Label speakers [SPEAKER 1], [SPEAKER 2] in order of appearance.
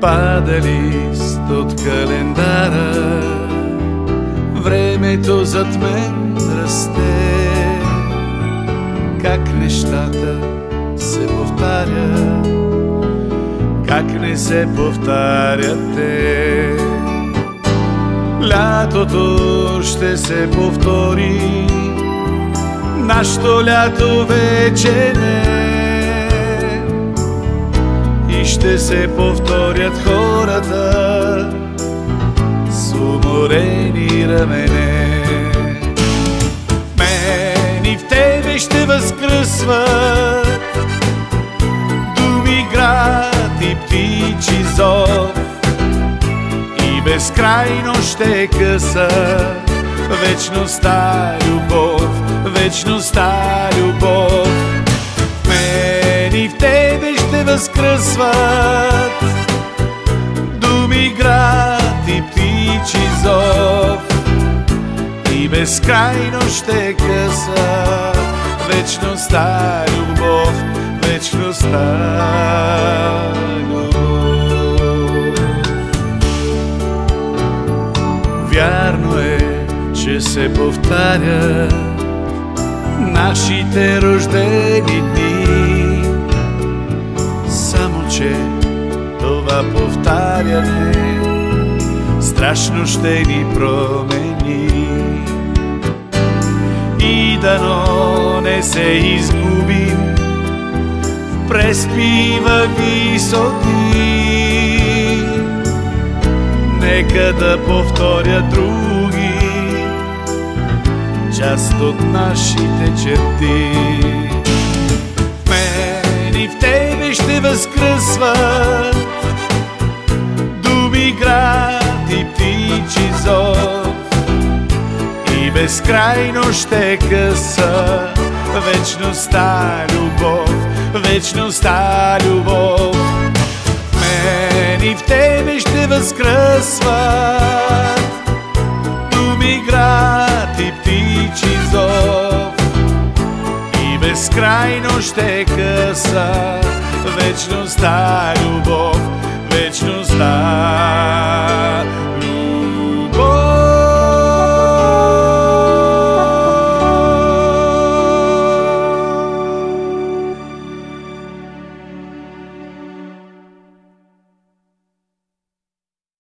[SPEAKER 1] Пада лист от календара, времето зад мен расте. Как нещата се повтарят, как не се повтарят те. Лятото ще се повтори, нашето лято вече не. И ще се повторят хората с уморени рамене. В мен и в тебе ще възкръсват думи, град и птичи зов. И безкрайно ще е къса вечността любов, вечността любов. В мен и в тебе ще възкръсват думи, град и птичи зов. И безкрайно ще е къса вечността любов, вечността любов. Вярно е, че се повтарят нашите рождени дни, само че това повтаряне страшно ще ни промени. И дано не се изгубим в преспива висоти. Нека да повторят други част от нашите черти. В мен и в тебе ще възкръсват думи, град и птичи зов. И безкрайно ще е къса вечността любов, вечността любов. В мен и в тебе ще възкръсват думи, град и птичи зов. И безкрайно ще е къса вечността любов,